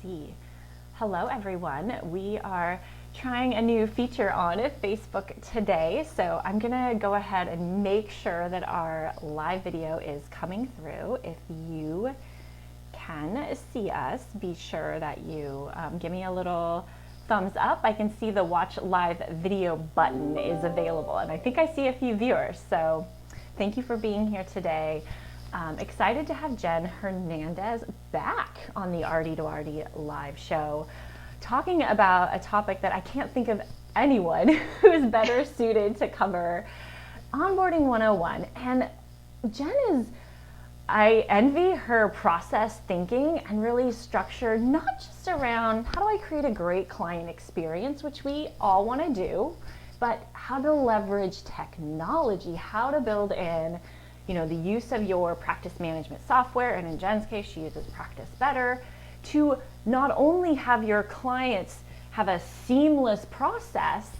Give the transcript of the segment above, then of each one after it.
see. Hello everyone. We are trying a new feature on Facebook today, so I'm gonna go ahead and make sure that our live video is coming through. If you can see us, be sure that you give me a little thumbs up. I can see the watch live video button is available, and I think I see a few viewers, so thank you for being here today. Excited to have Jen Hernandez back on the RD2RD Live Show, talking about a topic that I can't think of anyone who's better suited to cover, onboarding 101. And Jen is, I envy her process thinking and really structured, not just around how do I create a great client experience, which we all want to do, but how to leverage technology, how to build in the use of your practice management software, and in Jen's case, she uses Practice Better, to not only have your clients have a seamless process,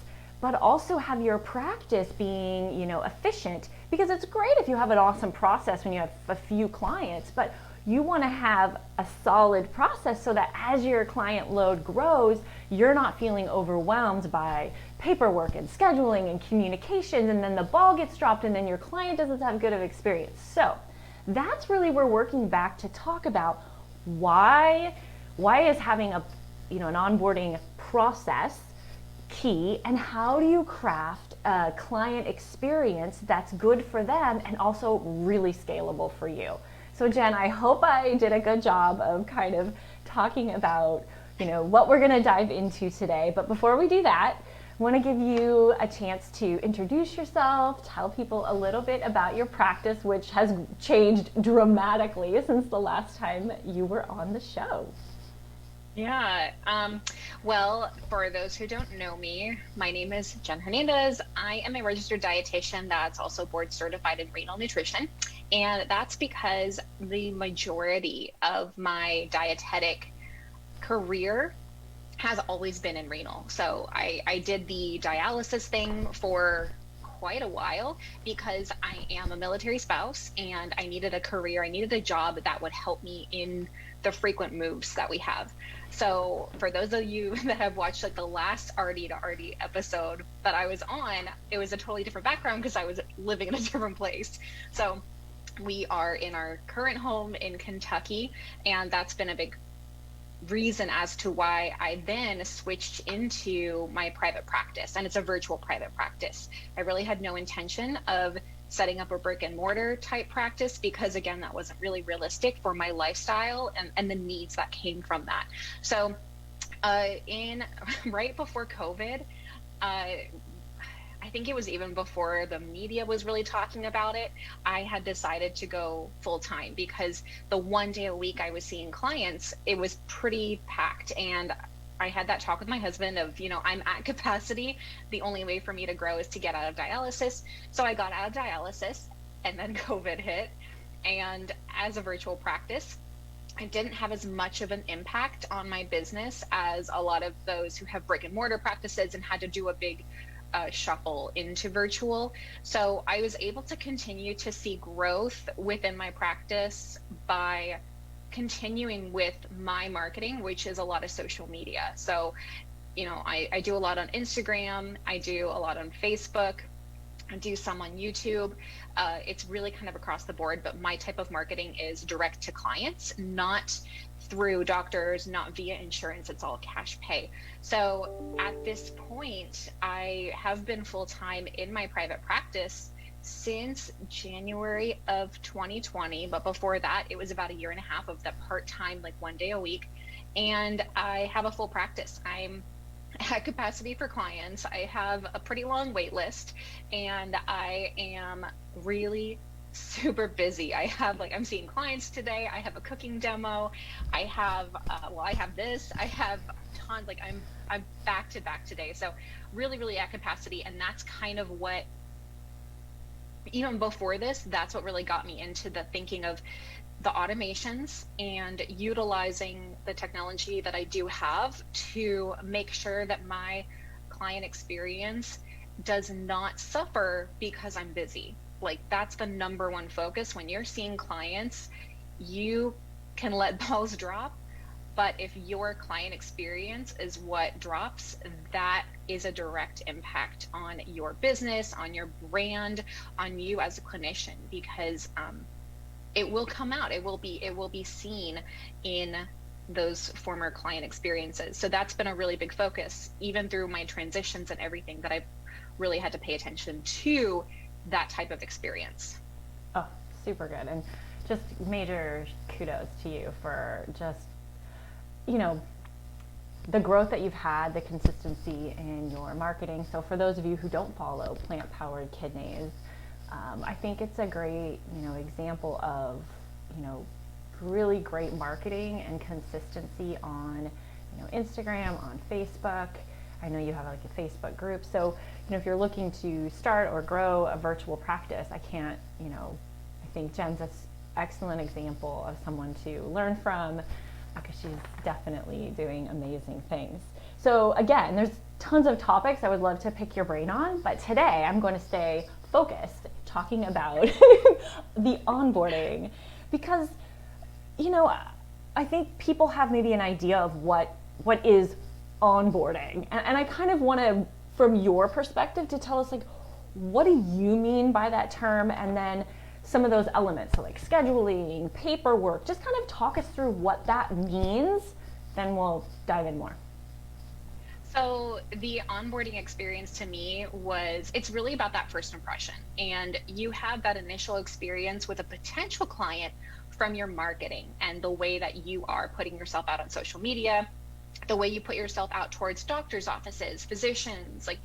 but also have your practice being, efficient, because it's great if you have an awesome process when you have a few clients, but you want to have a solid process so that as your client load grows, you're not feeling overwhelmed by paperwork and scheduling and communications, and then the ball gets dropped and then your client doesn't have good of experience. So that's really, we're working back to talk about why is having an onboarding process key, and how do you craft a client experience that's good for them and also really scalable for you. So Jen, I hope I did a good job of kind of talking about what we're going to dive into today. But before we do that, I want to give you a chance to introduce yourself, tell people a little bit about your practice, which has changed dramatically since the last time you were on the show. Yeah, well, for those who don't know me, my name is Jen Hernandez. I am a registered dietitian that's also board certified in renal nutrition. And that's because the majority of my dietetic career has always been in renal. So I did the dialysis thing for quite a while because I am a military spouse and I needed a career, I needed a job that would help me in the frequent moves that we have. So for those of you that have watched like the last RD2RD episode that I was on, it was a totally different background because I was living in a different place. So we are in our current home in Kentucky, and that's been a big reason as to why I then switched into my private practice, and it's a virtual private practice. I really had no intention of setting up a brick and mortar type practice because, again, that wasn't really realistic for my lifestyle and the needs that came from that. So in right before COVID, I think it was even before the media was really talking about it, I had decided to go full time because the one day a week I was seeing clients, it was pretty packed. And I had that talk with my husband of, I'm at capacity. The only way for me to grow is to get out of dialysis. So I got out of dialysis, and then COVID hit. And as a virtual practice, I didn't have as much of an impact on my business as a lot of those who have brick and mortar practices and had to do a big shuffle into virtual. So I was able to continue to see growth within my practice by continuing with my marketing, which is a lot of social media. So, I do a lot on Instagram, I do a lot on Facebook, I do some on YouTube. It's really kind of across the board, but my type of marketing is direct to clients, not through doctors, not via insurance. It's all cash pay. So at this point, I have been full-time in my private practice since January of 2020. But before that, it was about a year and a half of the part-time, like one day a week. And I have a full practice. I'm at capacity for clients. I have a pretty long wait list, and I am really super busy. I'm seeing clients today. I have a cooking demo. I have this. I have tons. I'm back to back today. So really, really at capacity, and that's kind of what. Even before this, that's what really got me into the thinking of the automations and utilizing the technology that I do have to make sure that my client experience does not suffer because I'm busy. Like, that's the number one focus. When you're seeing clients, you can let balls drop But if your client experience is what drops, that is a direct impact on your business, on your brand, on you as a clinician, because it will come out. It will be seen in those former client experiences. So that's been a really big focus, even through my transitions and everything, that I've really had to pay attention to that type of experience. Oh, super good. And just major kudos to you for just, the growth that you've had, the consistency in your marketing. So for those of you who don't follow Plant Powered Kidneys, I think it's a great, example of, really great marketing and consistency on, Instagram, on Facebook. I know you have like a Facebook group. So, if you're looking to start or grow a virtual practice, I think Jen's an excellent example of someone to learn from, because she's definitely doing amazing things. So again, there's tons of topics I would love to pick your brain on, but today I'm going to stay focused talking about the onboarding, because I think people have maybe an idea of what is onboarding, and I kind of want to, from your perspective, to tell us, like, what do you mean by that term, and then some of those elements, so like scheduling, paperwork, just kind of talk us through what that means, then we'll dive in more. So the onboarding experience to me it's really about that first impression. And you have that initial experience with a potential client from your marketing and the way that you are putting yourself out on social media, the way you put yourself out towards doctors' offices, physicians, like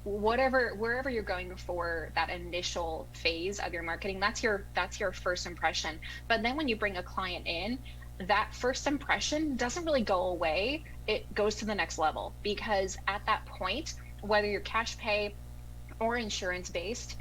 wherever you're going for that initial phase of your marketing, that's your first impression. But then when you bring a client in, that first impression doesn't really go away. It goes to the next level, because at that point, whether you're cash pay or insurance based,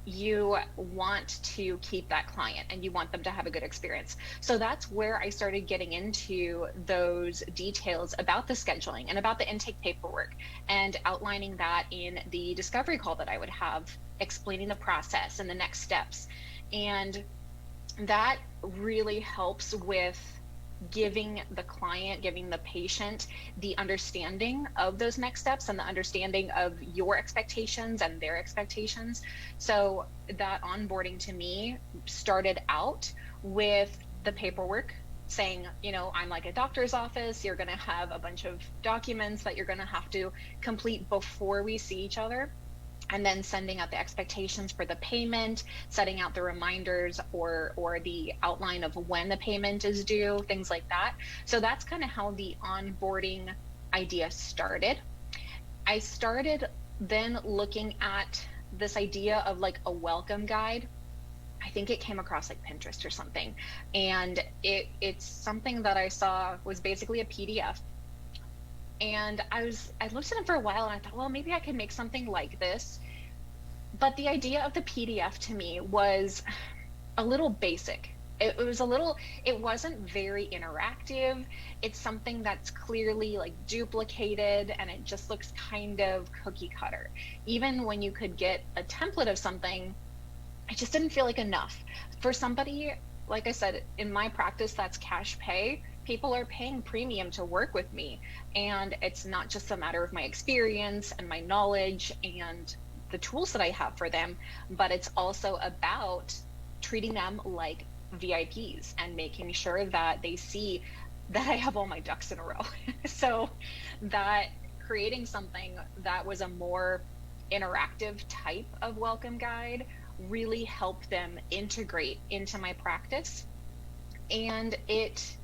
you want to keep that client and you want them to have a good experience. So that's where I started getting into those details about the scheduling and about the intake paperwork, and outlining that in the discovery call that I would have, explaining the process and the next steps. And that really helps with giving the patient the understanding of those next steps and the understanding of your expectations and their expectations. So that onboarding to me started out with the paperwork saying, I'm like a doctor's office. You're going to have a bunch of documents that you're going to have to complete before we see each other. And then sending out the expectations for the payment, setting out the reminders or the outline of when the payment is due, things like that. So that's kind of how the onboarding idea started. I started then looking at this idea of like a welcome guide. I think it came across like Pinterest or something. And it's something that I saw was basically a PDF. And I looked at it for a while and I thought, well, maybe I could make something like this. But the idea of the PDF to me was a little basic. It wasn't very interactive. It's something that's clearly like duplicated, and it just looks kind of cookie cutter. Even when you could get a template of something, I just didn't feel like enough. For somebody, like I said, in my practice, that's cash pay. People are paying premium to work with me. And it's not just a matter of my experience and my knowledge and the tools that I have for them, but it's also about treating them like VIPs and making sure that they see that I have all my ducks in a row. So that creating something that was a more interactive type of welcome guide really helped them integrate into my practice. And it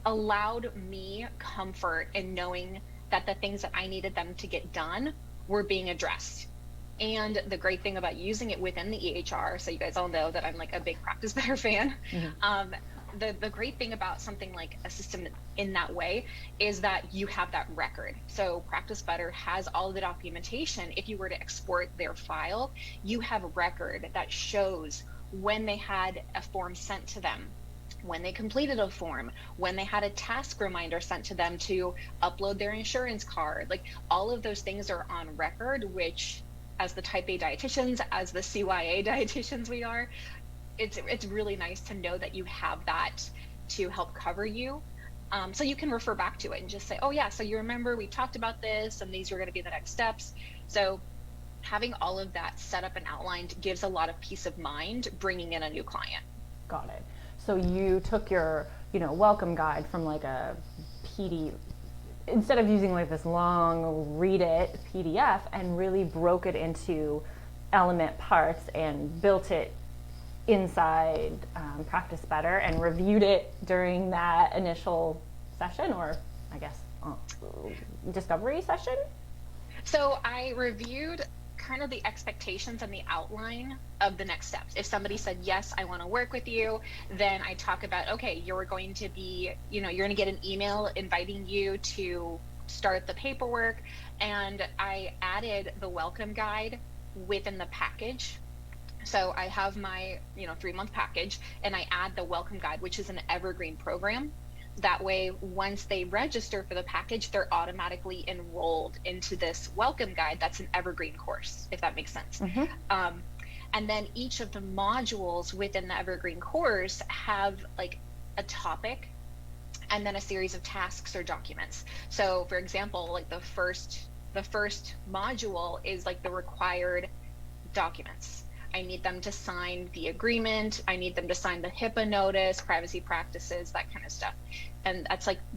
allowed me comfort in knowing that the things that I needed them to get done were being addressed. And the great thing about using it within the EHR, so you guys all know that I'm like a big Practice Better fan. Mm-hmm. The great thing about something like a system in that way is that you have that record. So Practice Better has all of the documentation. If you were to export their file, you have a record that shows when they had a form sent to them, when they completed a form, when they had a task reminder sent to them to upload their insurance card. Like all of those things are on record, which as the type A dietitians, as the CYA dietitians we are, it's really nice to know that you have that to help cover you. So you can refer back to it and just say, oh yeah, so you remember we talked about this and these were going to be the next steps. So having all of that set up and outlined gives a lot of peace of mind bringing in a new client. Got it. So you took your, welcome guide from like a PD, instead of using like this long read it PDF, and really broke it into element parts and built it inside Practice Better and reviewed it during that initial session, or I guess discovery session? So I reviewed kind of the expectations and the outline of the next steps. If somebody said, yes, I want to work with you, then I talk about, okay, you're going to be, you're going to get an email inviting you to start the paperwork. And I added the welcome guide within the package. So I have my, 3-month package, and I add the welcome guide, which is an evergreen program. That way, once they register for the package, they're automatically enrolled into this welcome guide. That's an evergreen course, if that makes sense. Mm-hmm. And then each of the modules within the evergreen course have like a topic and then a series of tasks or documents. So for example, like the first module is like the required documents. I need them to sign the agreement. I need them to sign the HIPAA notice, privacy practices, that kind of stuff. And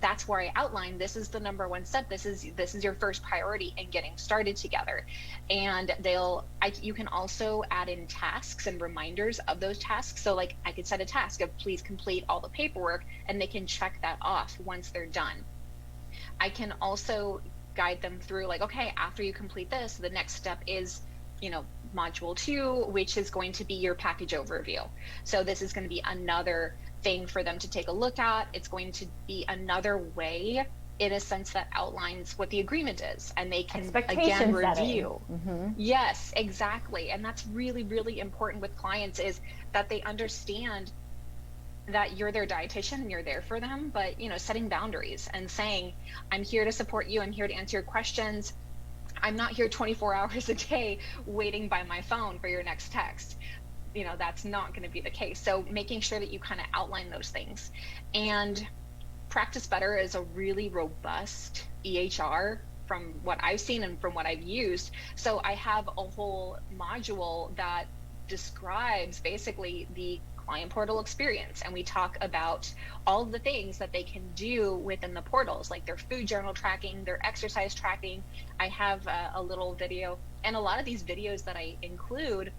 that's where I outline, this is the number one step. This is your first priority in getting started together. And you can also add in tasks and reminders of those tasks. So like I could set a task of please complete all the paperwork, and they can check that off once they're done. I can also guide them through like, okay, after you complete this, the next step is, module 2, which is going to be your package overview. So this is going to be another thing for them to take a look at. It's going to be another way, in a sense, that outlines what the agreement is, and they can again review. Mm-hmm. Yes, exactly. And that's really, really important with clients, is that they understand that you're their dietitian and you're there for them, but setting boundaries and saying, I'm here to support you, I'm here to answer your questions. I'm not here 24 hours a day waiting by my phone for your next text. That's not going to be the case. So making sure that you kind of outline those things. And Practice Better is a really robust EHR from what I've seen and from what I've used. So I have a whole module that describes basically the client portal experience, and we talk about all of the things that they can do within the portals, like their food journal tracking, their exercise tracking. I have a little video, and a lot of these videos that I include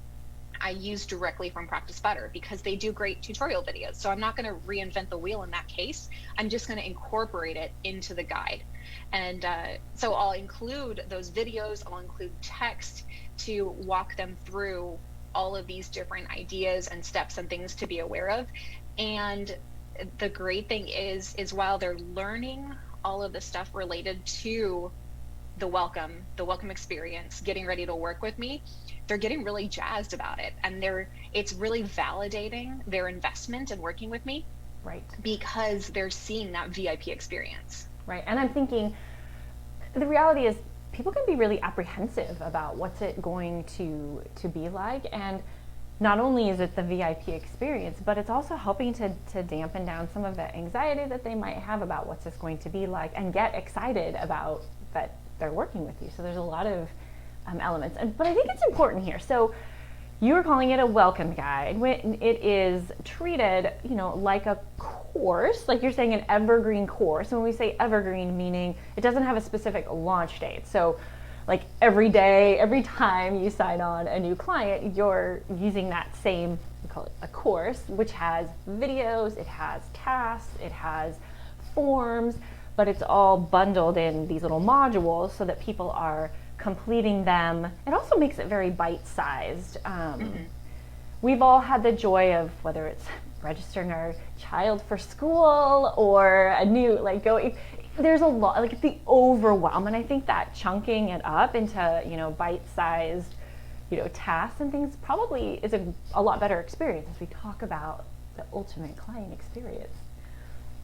I use directly from Practice Better, because they do great tutorial videos. So I'm not going to reinvent the wheel in that case. I'm just going to incorporate it into the guide. And so I'll include those videos, I'll include text to walk them through all of these different ideas and steps and things to be aware of. And the great thing is while they're learning all of the stuff related to the welcome experience, getting ready to work with me, they're getting really jazzed about it. And it's really validating their investment in working with me. Right. Because they're seeing that VIP experience. Right. And I'm thinking, the reality is people can be really apprehensive about what's it going to be like. And not only is it the VIP experience, but it's also helping to dampen down some of the anxiety that they might have about what's this going to be like, and get excited about that they're working with you. So there's a lot of elements. But I think it's important here. So you were calling it a welcome guide when it is treated, like a course, like you're saying, an evergreen course. And when we say evergreen, meaning it doesn't have a specific launch date. So like every day, every time you sign on a new client, you're using that same, we call it a course, which has videos, it has tasks, it has forms, but it's all bundled in these little modules so that people are completing them. It also makes it very bite-sized. We've all had the joy of, whether it's registering our child for school or a new, there's a lot, like the overwhelm. And I think that chunking it up into, bite-sized, tasks and things probably is a lot better experience as we talk about the ultimate client experience.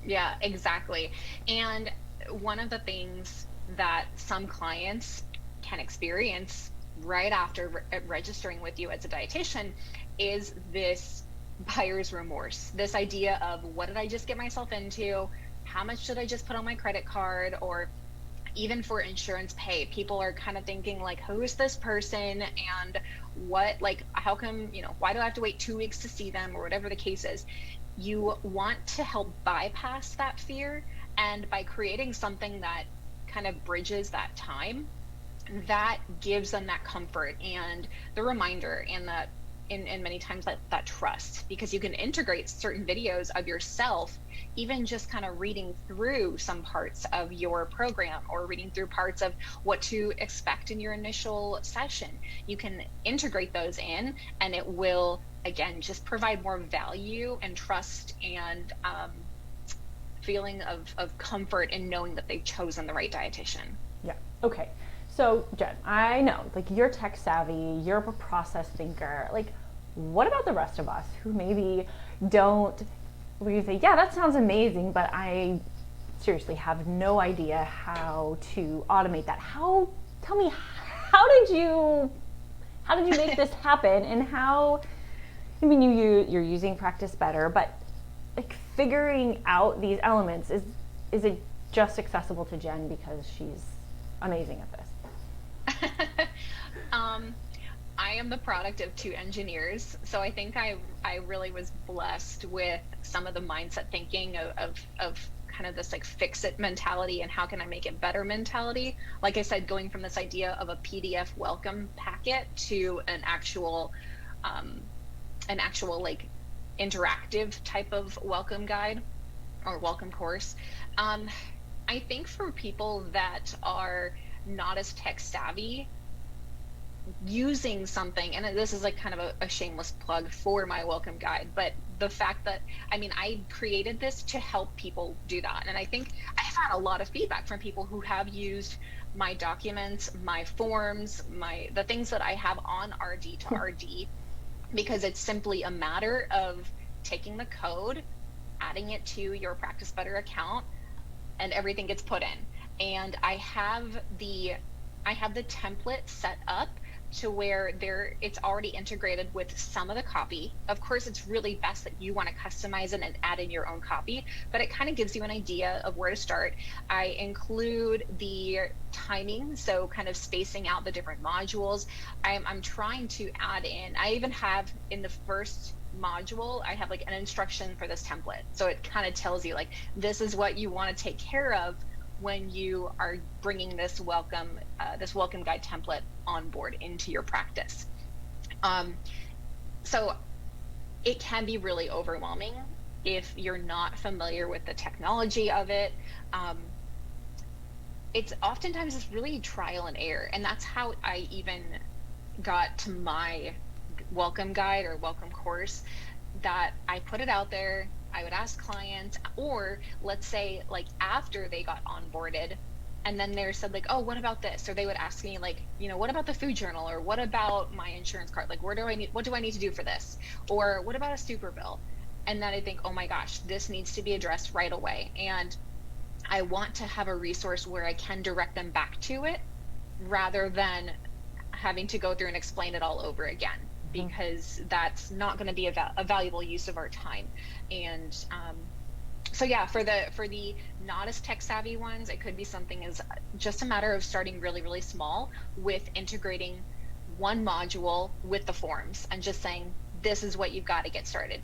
Yeah, exactly. And one of the things that some clients can experience right after registering with you as a dietitian is this buyer's remorse, this idea of, what did I just get myself into? how much should I just put on my credit card? Or even for insurance pay, people are kind of thinking like, who is this person, and what, like, how come, why do I have to wait 2 weeks to see them, or whatever the case is. You want to help bypass that fear, and by creating something that kind of bridges that time, that gives them that comfort and the reminder, and that in many times that trust, because you can integrate certain videos of yourself, even just kind of reading through some parts of your program, or reading through parts of what to expect in your initial session. You can integrate those in, and it will, again, just provide more value and trust, and feeling of comfort in knowing that they've chosen the right dietitian. Yeah. Okay. So Jen, I know, like, you're tech savvy, you're a process thinker. Like, what about the rest of us who maybe don't, where you say, yeah, that sounds amazing, but I seriously have no idea how to automate that. Tell me, how did you make this happen? And you're using Practice Better, but like, figuring out these elements, is it just accessible to Jen because she's amazing at this? I am the product of 2 engineers, so I think I really was blessed with some of the mindset thinking of kind of this like fix it mentality and how can I make it better mentality. Like I said, going from this idea of a PDF welcome packet to an actual like interactive type of welcome guide or welcome course. I think for people that are not as tech savvy, using something, and this is like kind of a shameless plug for my welcome guide, but the fact that, I created this to help people do that. And I think I have had a lot of feedback from people who have used my documents, my forms, the things that I have on RD2RD, because it's simply a matter of taking the code, adding it to your Practice Better account, and everything gets put in. And I have the template set up to where it's already integrated with some of the copy. Of course, it's really best that you want to customize it and add in your own copy, but it kind of gives you an idea of where to start. I include the timing, so kind of spacing out the different modules. I'm trying to add in, I even have in the first module, I have like an instruction for this template. So it kind of tells you like, this is what you want to take care of when you are bringing this welcome guide template on board into your practice. So it can be really overwhelming if you're not familiar with the technology of it. It's really trial and error, and that's how I even got to my welcome guide or welcome course, that I put it out there. I would ask clients, or let's say like after they got onboarded, and then they said like, oh, what about this? Or they would ask me like, what about the food journal? Or what about my insurance card? Like, what do I need to do for this? Or what about a super bill? And then I think, oh my gosh, this needs to be addressed right away. And I want to have a resource where I can direct them back to it, rather than having to go through and explain it all over again, because that's not going to be a valuable use of our time. And so yeah, for the not as tech savvy ones, it could be something as just a matter of starting really, really small with integrating one module with the forms and just saying, this is what you've got to get started.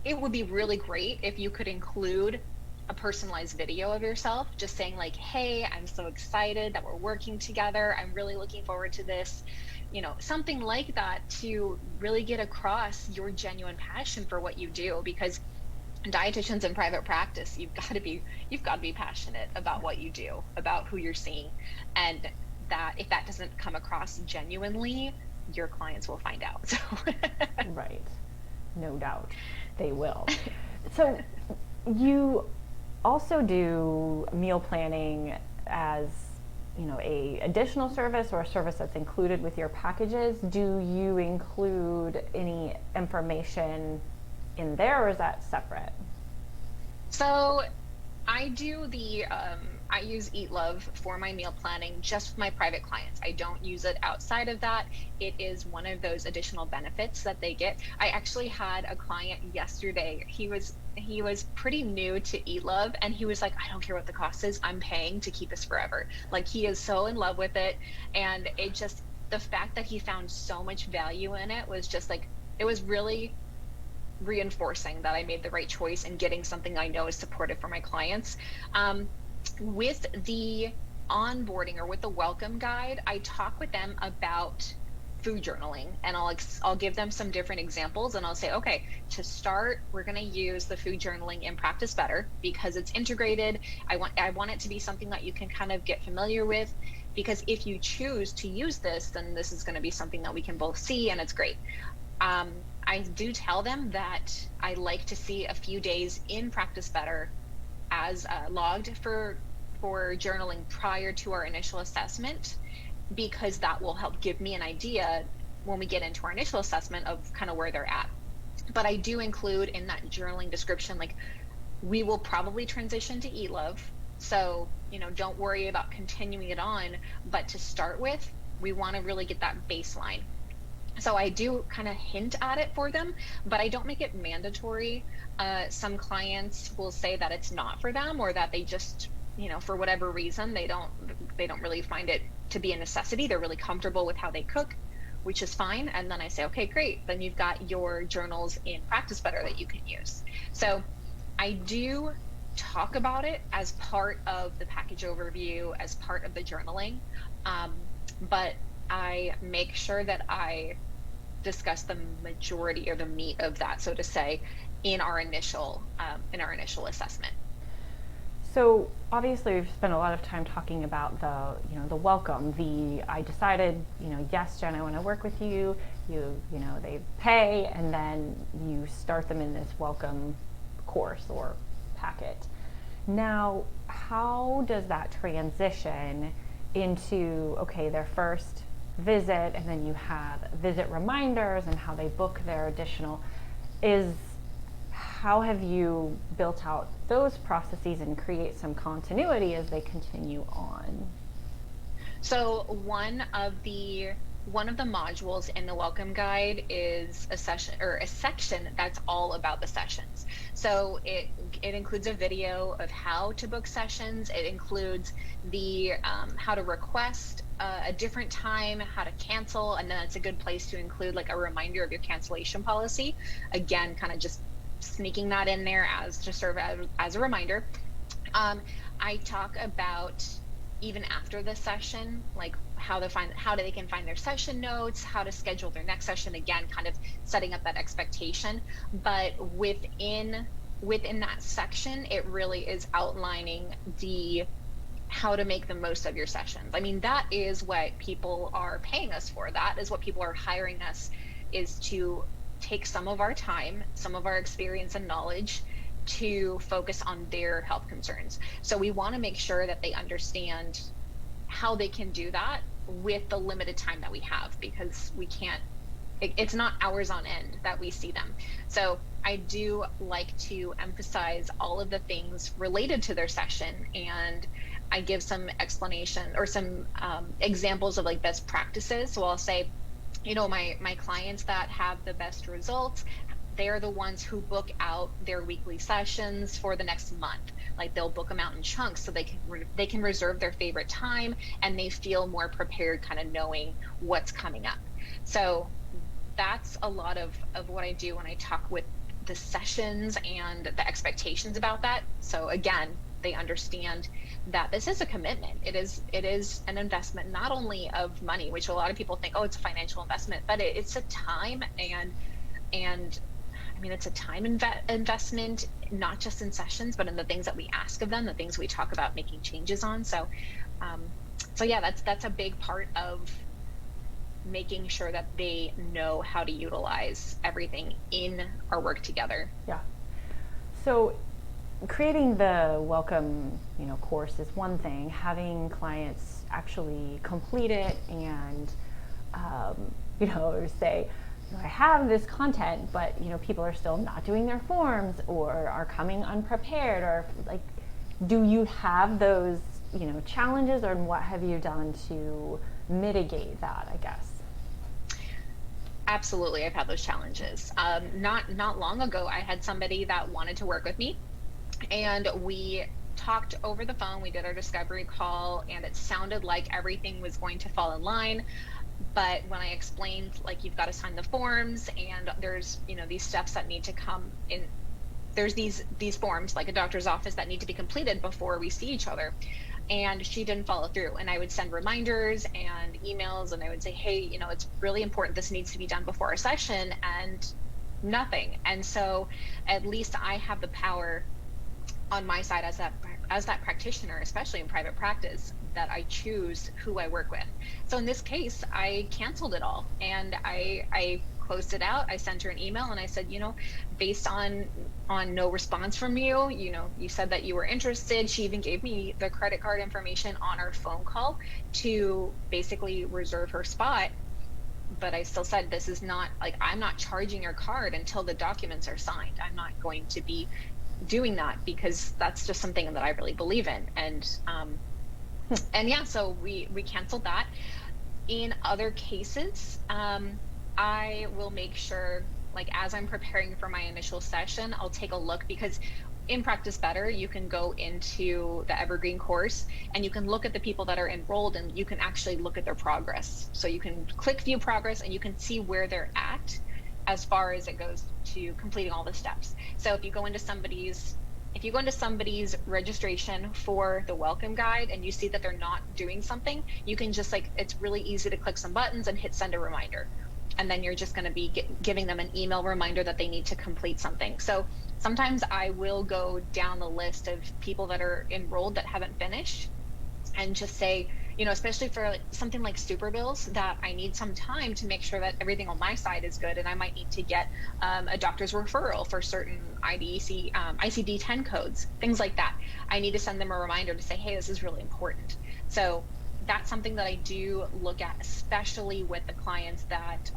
It would be really great if you could include a personalized video of yourself, just saying like, hey, I'm so excited that we're working together. I'm really looking forward to this. Something like that, to really get across your genuine passion for what you do, because dietitians in private practice, you've got to be passionate about what you do, about who you're seeing, and that if that doesn't come across genuinely, your clients will find out. So Right, no doubt they will. So you also do meal planning as a additional service, or a service that's included with your packages. Do you include any information in there, or is that separate? So I do I use Eat Love for my meal planning, just for my private clients. I don't use it outside of that. It is one of those additional benefits that they get. I actually had a client yesterday. He was he was pretty new to Eat Love, and he was like, I don't care what the cost is, I'm paying to keep this forever. Like, he is so in love with it. And it just, the fact that he found so much value in it was just like, it was really reinforcing that I made the right choice and getting something I know is supportive for my clients. With the onboarding or with the welcome guide, I talk with them about food journaling, and I'll give them some different examples, and I'll say, okay, to start, we're going to use the food journaling in Practice Better because it's integrated. I want it to be something that you can kind of get familiar with, because if you choose to use this, then this is going to be something that we can both see, and it's great. I do tell them that I like to see a few days in Practice Better as logged for journaling prior to our initial assessment, because that will help give me an idea when we get into our initial assessment of kind of where they're at. But I do include in that journaling description, like, we will probably transition to Eat Love. So, don't worry about continuing it on. But to start with, we want to really get that baseline. So I do kind of hint at it for them, but I don't make it mandatory. Some clients will say that it's not for them, or that they just, for whatever reason, they don't really find it to be a necessity. They're really comfortable with how they cook, which is fine. And then I say, okay, great. Then you've got your journals in Practice Better that you can use. So I do talk about it as part of the package overview, as part of the journaling. But I make sure that I discuss the majority or the meat of that, so to say, in our initial assessment. So obviously we've spent a lot of time talking about the welcome, I decided, yes, Jen, I want to work with you. They pay, and then you start them in this welcome course or packet. Now, how does that transition into, okay, their first visit, and then you have visit reminders and how they book their additional, how have you built out those processes and create some continuity as they continue on? So one of the modules in the welcome guide is a section that's all about the sessions. So it includes a video of how to book sessions. It includes the how to request a different time, how to cancel, and then it's a good place to include like a reminder of your cancellation policy. Again, kind of just sneaking that in there to serve as a reminder. I talk about, even after the session, like how they can find their session notes, how to schedule their next session, again, kind of setting up that expectation. But within that section, it really is outlining how to make the most of your sessions. I mean, that is what people are paying us for. That is what people are hiring us, is to take some of our time, some of our experience and knowledge to focus on their health concerns. So we want to make sure that they understand how they can do that with the limited time that we have, because it's not hours on end that we see them. So I do like to emphasize all of the things related to their session, and I give some explanation or some examples of like best practices. So I'll say, my clients that have the best results, they're the ones who book out their weekly sessions for the next month. Like, they'll book them out in chunks so they can reserve their favorite time, and they feel more prepared, kind of knowing what's coming up. So that's a lot of what I do when I talk with the sessions and the expectations about that. So again, they understand that this is a commitment. It is an investment, not only of money, which a lot of people think, oh, it's a financial investment, but it's a time and I mean, it's a time investment, not just in sessions, but in the things that we ask of them, the things we talk about making changes on. So yeah, that's a big part of making sure that they know how to utilize everything in our work together. Yeah. So creating the welcome, course is one thing. Having clients actually complete it and, say, I have this content, but people are still not doing their forms or are coming unprepared, or like, do you have those, challenges, or what have you done to mitigate that, I guess? Absolutely, I've had those challenges. Not long ago, I had somebody that wanted to work with me, and we talked over the phone. We did our discovery call, and it sounded like everything was going to fall in line. But when I explained, like, you've got to sign the forms, and there's, these steps that need to come in, there's these forms, like a doctor's office, that need to be completed before we see each other. And she didn't follow through. And I would send reminders and emails, and I would say, hey, it's really important. This needs to be done before our session, and nothing. And so at least I have the power on my side as that practitioner, especially in private practice, that I choose who I work with. So in this case, I canceled it all, and I closed it out. I sent her an email, and I said, based on no response from you, you said that you were interested. She even gave me the credit card information on our phone call to basically reserve her spot. But I still said, this is not, like, I'm not charging your card until the documents are signed. I'm not going to be doing that, because that's just something that I really believe in. And yeah, so we canceled that. In other cases, I will make sure, like, as I'm preparing for my initial session, I'll take a look, because in Practice Better, you can go into the Evergreen course and you can look at the people that are enrolled, and you can actually look at their progress. So you can click view progress, and you can see where they're at as far as it goes to completing all the steps. So if you go into somebody's registration for the welcome guide, and you see that they're not doing something, you can just, like, it's really easy to click some buttons and hit send a reminder. And then you're just going to be giving them an email reminder that they need to complete something. So sometimes I will go down the list of people that are enrolled that haven't finished, and just say, especially for something like super bills, that I need some time to make sure that everything on my side is good. And I might need to get a doctor's referral for certain ICD-10 codes, things like that. I need to send them a reminder to say, hey, this is really important. So that's something that I do look at, especially with the clients that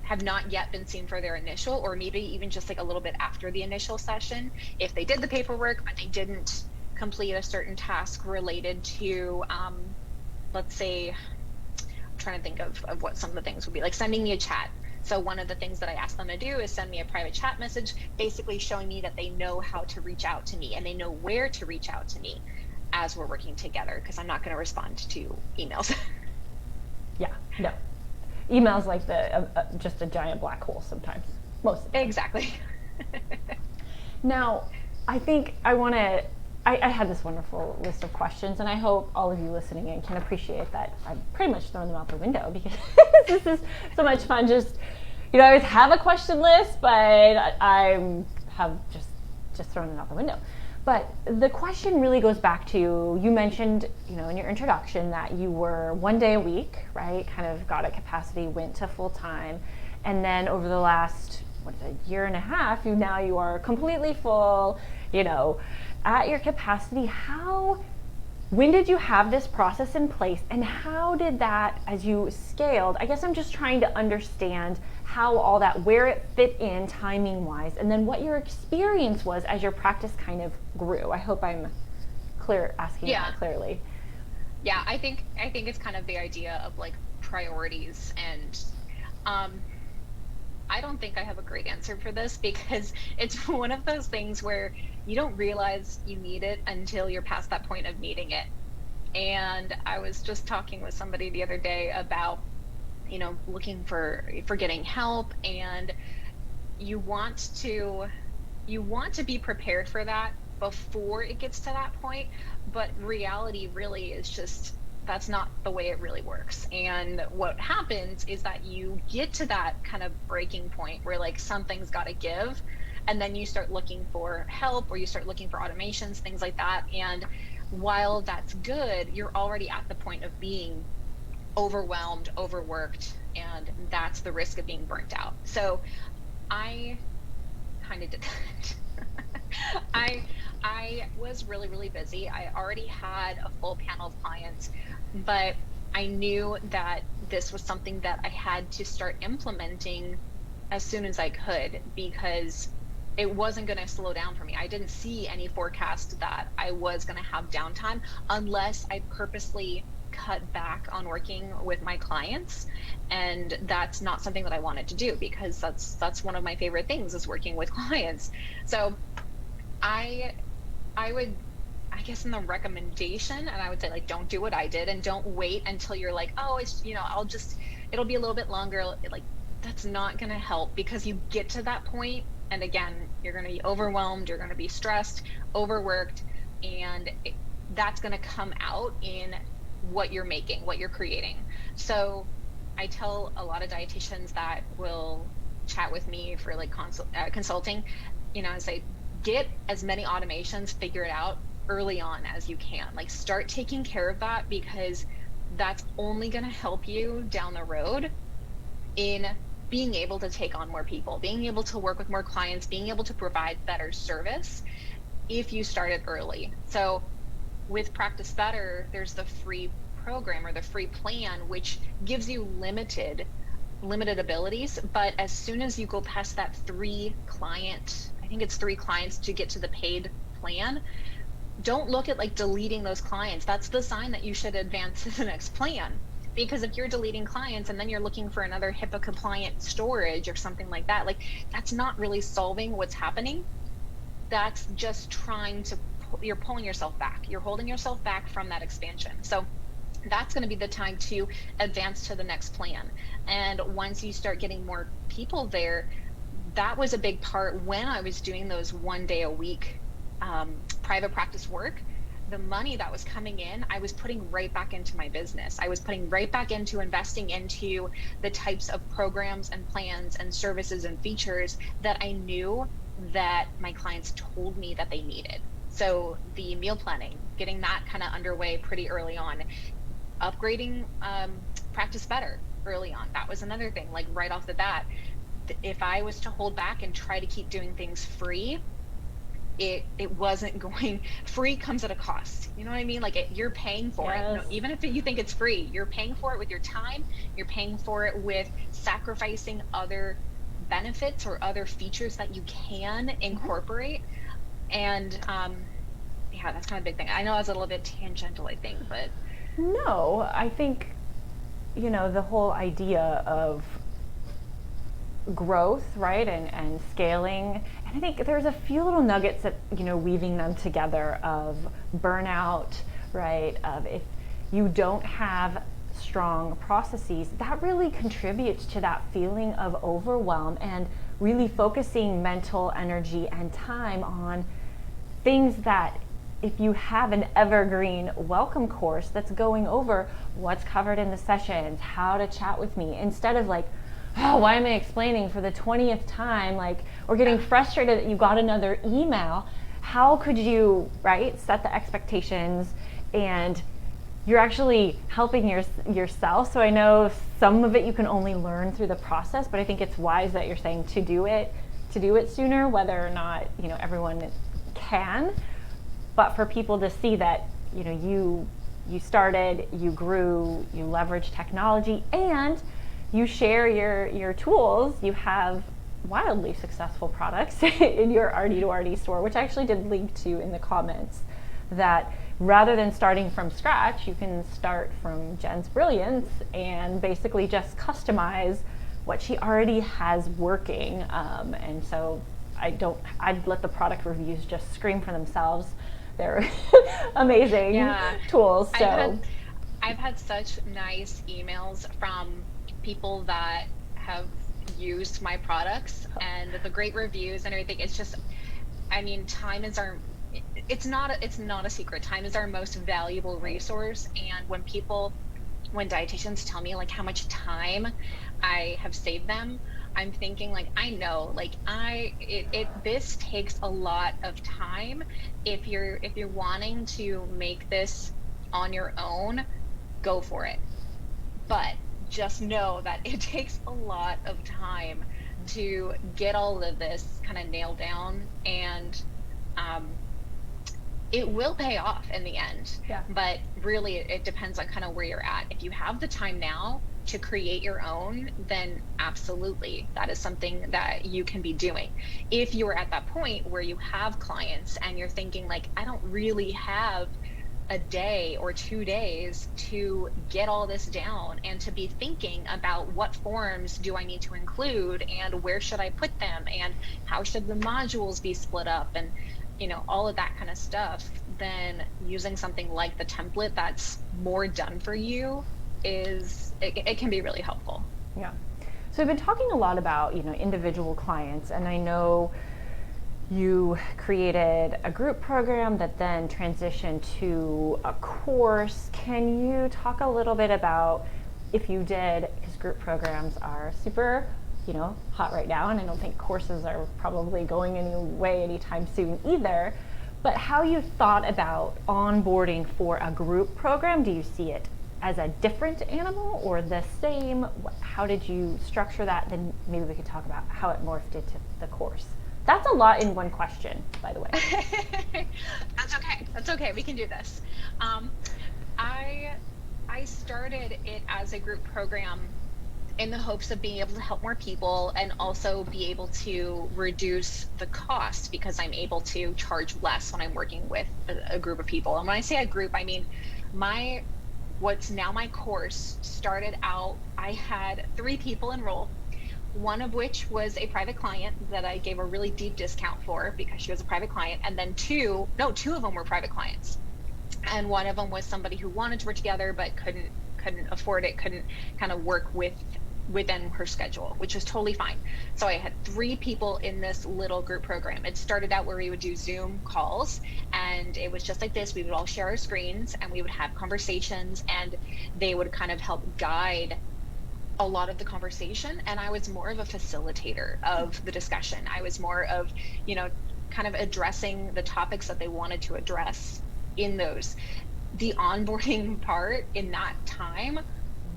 have not yet been seen for their initial, or maybe even just like a little bit after the initial session. If they did the paperwork, but they didn't complete a certain task related to, let's say, I'm trying to think of what some of the things would be, like sending me a chat. So one of the things that I ask them to do is send me a private chat message, basically showing me that they know how to reach out to me, and they know where to reach out to me as we're working together, because I'm not going to respond to emails. Yeah, no. Email's like just a giant black hole sometimes, most of the time. Exactly. Now, I think I had this wonderful list of questions, and I hope all of you listening in can appreciate that I've pretty much thrown them out the window, because this is so much fun. Just, I always have a question list, but I have just thrown it out the window. But the question really goes back to, you mentioned, in your introduction, that you were 1 day a week, right? Kind of got at capacity, went to full time, and then over the last, year and a half, you are completely full, at your capacity. When did you have this process in place, and how did that, as you scaled, I guess I'm just trying to understand how all that, where it fit in timing wise, and then what your experience was as your practice kind of grew. I hope I'm asking that clearly. Yeah, I think it's kind of the idea of like priorities, and I don't think I have a great answer for this, because it's one of those things where you don't realize you need it until you're past that point of needing it. And I was just talking with somebody the other day about, looking for getting help, and you want to be prepared for that before it gets to that point. But reality really is just, that's not the way it really works. And what happens is that you get to that kind of breaking point where, like, something's got to give, and then you start looking for help, or you start looking for automations, things like that. And while that's good, you're already at the point of being overwhelmed, overworked, and that's the risk of being burnt out. So I kind of did that. I was really, really busy. I already had a full panel of clients, but I knew that this was something that I had to start implementing as soon as I could, because it wasn't going to slow down for me. I didn't see any forecast that I was going to have downtime unless I purposely cut back on working with my clients, and that's not something that I wanted to do, because that's one of my favorite things, is working with clients. So I would, I guess in the recommendation, and I would say, like, don't do what I did, and don't wait until you're like, oh, it's, it'll be a little bit longer. Like, that's not going to help, because you get to that point, and again, you're going to be overwhelmed, you're going to be stressed, overworked, and that's going to come out in what you're making, what you're creating. So I tell a lot of dietitians that will chat with me for like consulting, and say, get as many automations figured out early on as you can. Like, start taking care of that, because that's only going to help you down the road in being able to take on more people, being able to work with more clients, being able to provide better service if you start it early. So with Practice Better, there's the free program, or the free plan, which gives you limited abilities. But as soon as you go past that I think it's 3 clients to get to the paid plan, don't look at like deleting those clients. That's the sign that you should advance to the next plan. Because if you're deleting clients and then you're looking for another HIPAA compliant storage or something like that, like, that's not really solving what's happening. That's just you're pulling yourself back. You're holding yourself back from that expansion. So that's going to be the time to advance to the next plan. And once you start getting more people there, that was a big part when I was doing those 1 day a week private practice work. The money that was coming in, I was putting right back into my business. I was putting right back into investing into the types of programs and plans and services and features that I knew that my clients told me that they needed. So the meal planning, getting that kind of underway pretty early on, upgrading Practice Better early on. That was another thing, like right off the bat. If I was to hold back and try to keep doing things free, it wasn't going. Free comes at a cost. You know what I mean? Like, you're paying for it. Even if you think it's free, you're paying for it with your time. You're paying for it with sacrificing other benefits or other features that you can incorporate. And yeah, that's kind of a big thing. I know I was a little bit tangential, I think, but no, I think, the whole idea of growth, right, and scaling, and I think there's a few little nuggets that, weaving them together, of burnout, right, of if you don't have strong processes, that really contributes to that feeling of overwhelm, and really focusing mental energy and time on things that, if you have an evergreen welcome course that's going over what's covered in the sessions, how to chat with me, instead of like, oh, why am I explaining for the 20th time? Like, or getting frustrated that you got another email. How could you, right, set the expectations, and you're actually helping yourself. So I know some of it you can only learn through the process, but I think it's wise that you're saying to do it sooner, whether or not, everyone can. But for people to see that, you started, you grew, you leveraged technology, and you share your tools. You have wildly successful products in your RD2RD store, which I actually did link to in the comments, that rather than starting from scratch, you can start from Jen's brilliance and basically just customize what she already has working. And so I'd let the product reviews just scream for themselves. They're amazing tools. So I've had such nice emails from people that have used my products and the great reviews and everything. It's just, time is it's not a secret. Time is our most valuable resource. And when dietitians tell me like how much time I have saved them, I'm thinking like, I know, like this takes a lot of time. If you're wanting to make this on your own, go for it. But just know that it takes a lot of time to get all of this kind of nailed down, and it will pay off in the end. Yeah. But really, it depends on kind of where you're at. If you have the time now to create your own, then absolutely, that is something that you can be doing. If you are at that point where you have clients and you're thinking like, I don't really have a day or 2 days to get all this down and to be thinking about what forms do I need to include and where should I put them and how should the modules be split up and all of that kind of stuff, then using something like the template that's more done for you it can be really helpful. Yeah. So we've been talking a lot about, individual clients, and I know you created a group program that then transitioned to a course. Can you talk a little bit about if you did, because group programs are super, hot right now, and I don't think courses are probably going away anytime soon either, but how you thought about onboarding for a group program? Do you see it as a different animal or the same? How did you structure that? Then maybe we could talk about how it morphed into the course. That's a lot in one question, by the way. That's okay. We can do this. I started it as a group program in the hopes of being able to help more people and also be able to reduce the cost, because I'm able to charge less when I'm working with a group of people. And when I say a group, I mean what's now my course started out, I had 3 people enroll, one of which was a private client that I gave a really deep discount for because she was a private client. And then two of them were private clients. And one of them was somebody who wanted to work together, but couldn't afford it, couldn't kind of work within her schedule, which was totally fine. So I had 3 people in this little group program. It started out where we would do Zoom calls, and it was just like this. We would all share our screens and we would have conversations, and they would kind of help guide a lot of the conversation. And I was more of a facilitator of the discussion. I was more of, kind of addressing the topics that they wanted to address in those. The onboarding part in that time,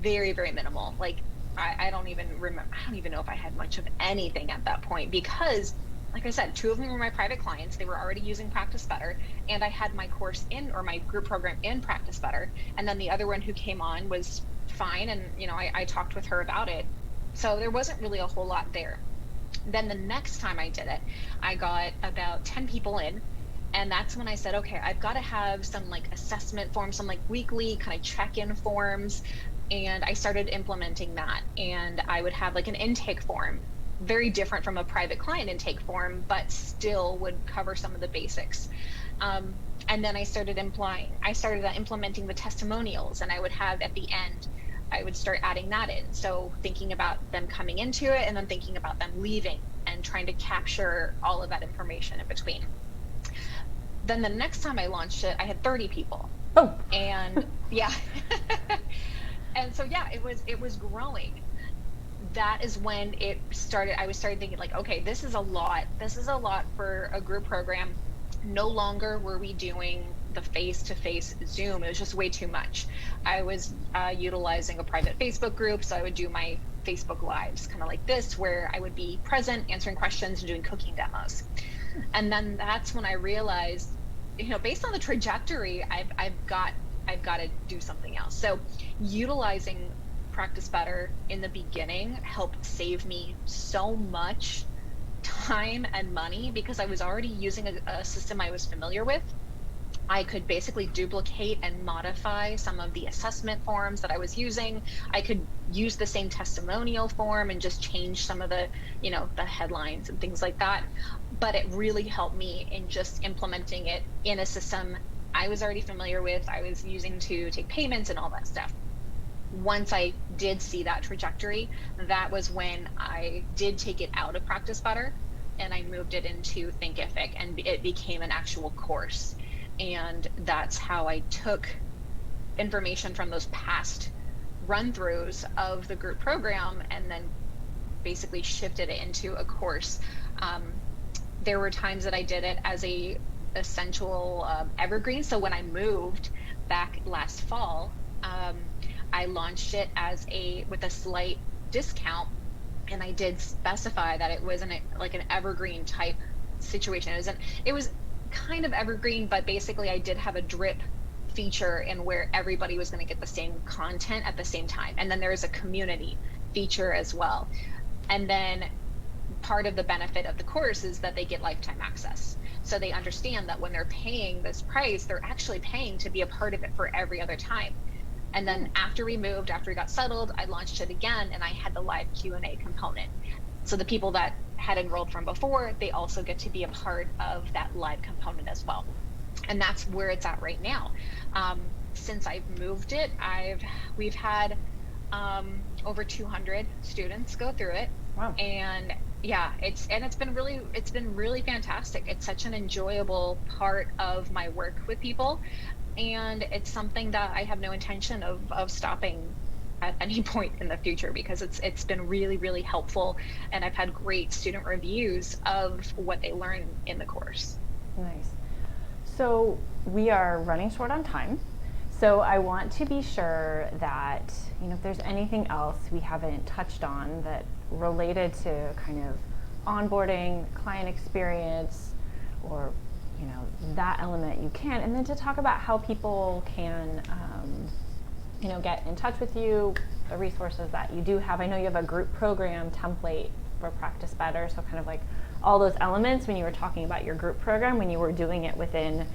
very, very minimal. Like, I don't even remember. I don't even know if I had much of anything at that point, because like I said, 2 of them were my private clients. They were already using Practice Better, and I had my course or my group program in Practice Better. And then the other one who came on was fine, and I talked with her about it. So there wasn't really a whole lot there. Then the next time I did it, I got about 10 people in. And that's when I said, okay, I've got to have some like assessment forms, some like weekly kind of check-in forms. And I started implementing that. And I would have like an intake form, very different from a private client intake form, but still would cover some of the basics. And then I started implementing the testimonials, and I would have at the end, I would start adding that in. So thinking about them coming into it and then thinking about them leaving and trying to capture all of that information in between. Then the next time I launched it, I had 30 people. Oh. And yeah. And so, yeah, it was growing. That is when it started. I started thinking like, okay, this is a lot. This is a lot for a group program. No longer were we doing the face-to-face Zoom. It was just way too much. I was utilizing a private Facebook group. So I would do my Facebook Lives kind of like this, where I would be present, answering questions and doing cooking demos. And then that's when I realized, based on the trajectory, I've got to do something else. So utilizing Practice Better in the beginning helped save me so much time and money, because I was already using a system I was familiar with. I could basically duplicate and modify some of the assessment forms that I was using. I could use the same testimonial form and just change some of the, the headlines and things like that. But it really helped me in just implementing it in a system I was already familiar with, I was using to take payments and all that stuff. Once I did see that trajectory, that was when I did take it out of Practice Better and I moved it into Thinkific, and it became an actual course. And that's how I took information from those past run-throughs of the group program and then basically shifted it into a course. There were times that I did it as a essential evergreen. So when I moved back last fall, I launched it with a slight discount, and I did specify that it wasn't like an evergreen type situation. It was kind of evergreen, but basically I did have a drip feature in where everybody was going to get the same content at the same time. And then there's a community feature as well. And then part of the benefit of the course is that they get lifetime access. So they understand that when they're paying this price, they're actually paying to be a part of it for every other time. And then after we got settled, I launched it again, and I had the live Q&A component. So the people that had enrolled from before, they also get to be a part of that live component as well. And that's where it's at right now. Since I've moved it, we've had over 200 students go through it. Wow. And yeah, it's been really fantastic. It's such an enjoyable part of my work with people, and it's something that I have no intention of stopping at any point in the future, because it's been really, really helpful, and I've had great student reviews of what they learn in the course. Nice. So we are running short on time. So I want to be sure that, if there's anything else we haven't touched on that related to kind of onboarding, client experience, or, that element you can, and then to talk about how people can, get in touch with you, the resources that you do have. I know you have a group program template for Practice Better, so kind of like all those elements when you were talking about your group program, when you were doing it within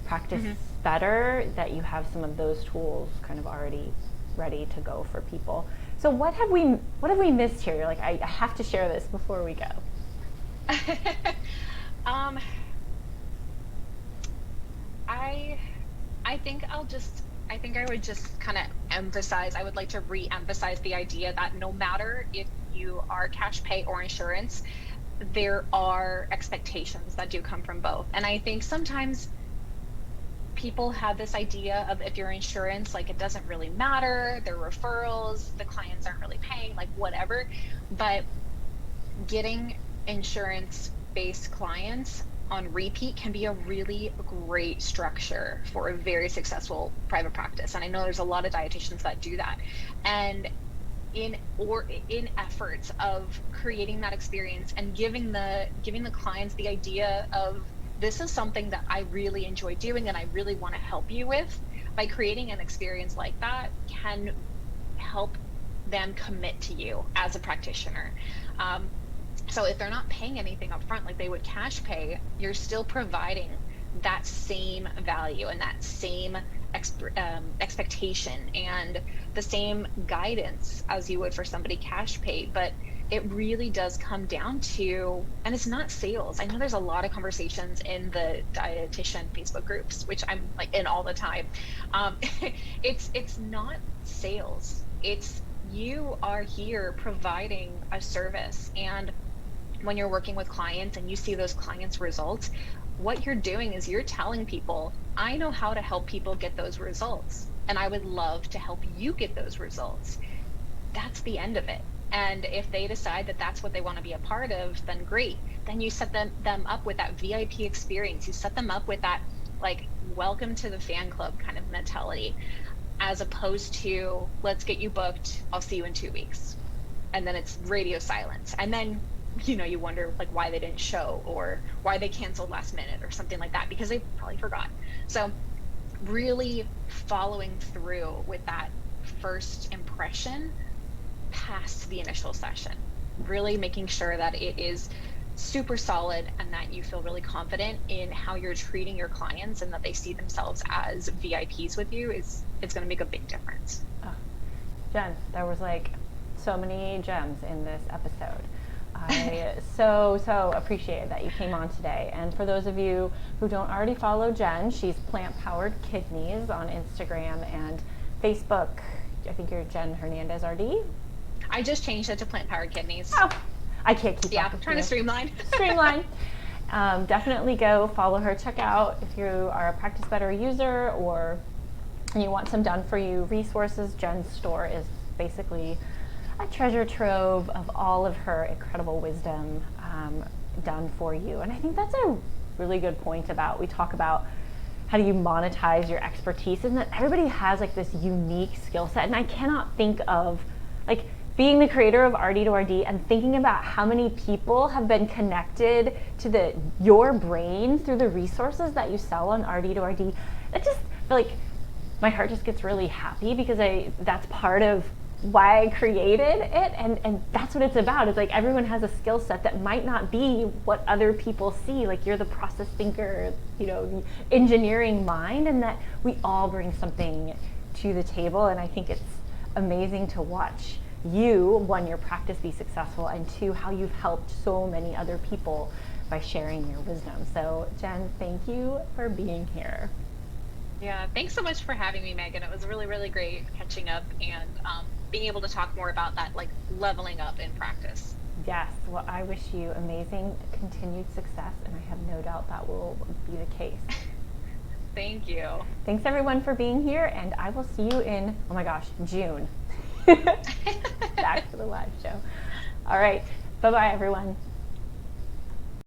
Practice Better, that you have some of those tools kind of already ready to go for people. So what have we missed here? You're like, I have to share this before we go. I think I would just kind of emphasize, I would like to re-emphasize the idea that no matter if you are cash pay or insurance, there are expectations that do come from both. And I think sometimes people have this idea of, if you're insurance, like, it doesn't really matter, they're referrals, the clients aren't really paying, like whatever. But getting insurance-based clients on repeat can be a really great structure for a very successful private practice. And I know there's a lot of dietitians that do that. And in efforts of creating that experience and giving the clients the idea of, this is something that I really enjoy doing and I really want to help you with, by creating an experience like that can help them commit to you as a practitioner. So if they're not paying anything up front like they would cash pay, you're still providing that same value and that same expectation and the same guidance as you would for somebody cash paid. But it really does come down to, and it's not sales. I know there's a lot of conversations in the dietitian Facebook groups, which I'm like in all the time. It's not sales. It's, you are here providing a service. And when you're working with clients and you see those clients' results, what you're doing is you're telling people, I know how to help people get those results, and I would love to help you get those results. That's the end of it. And if they decide that that's what they want to be a part of, then great. Then you set them up with that VIP experience. You set them up with that, like, welcome to the fan club kind of mentality, as opposed to, let's get you booked, I'll see you in 2 weeks. And then it's radio silence. And then, you wonder like why they didn't show, or why they canceled last minute or something like that, because they probably forgot. So really following through with that first impression past the initial session, really making sure that it is super solid and that you feel really confident in how you're treating your clients and that they see themselves as VIPs with you, it's going to make a big difference. Oh, Jen, there was like so many gems in this episode. I so appreciate that you came on today. And for those of you who don't already follow Jen, she's Plant Powered Kidneys on Instagram and Facebook. I think you're Jen Hernandez RD. I just changed it to Plant Powered Kidneys. Oh, I can't keep up. Yeah, I'm trying to streamline. Definitely go follow her. Check out if you are a Practice Better user or you want some done for you resources. Jen's store is basically a treasure trove of all of her incredible wisdom done for you. And I think that's a really good point we talk about how do you monetize your expertise, and that everybody has like this unique skill set. And I cannot think of, like, being the creator of RD2RD and thinking about how many people have been connected to your brain through the resources that you sell on RD2RD. It just, like, my heart just gets really happy, because that's part of why I created it, and that's what it's about. It's like everyone has a skill set that might not be what other people see. Like you're the process thinker, you know, the engineering mind, and that we all bring something to the table. And I think it's amazing to watch you, one, your practice be successful, and two, how you've helped so many other people by sharing your wisdom. So Jen, thank you for being here. Yeah, thanks so much for having me, Megan. It was really, really great catching up and being able to talk more about that, like leveling up in practice. Yes, well, I wish you amazing continued success, and I have no doubt that will be the case. Thank you. Thanks everyone for being here, and I will see you in, oh my gosh, June. Back to the live show. All right, bye-bye everyone.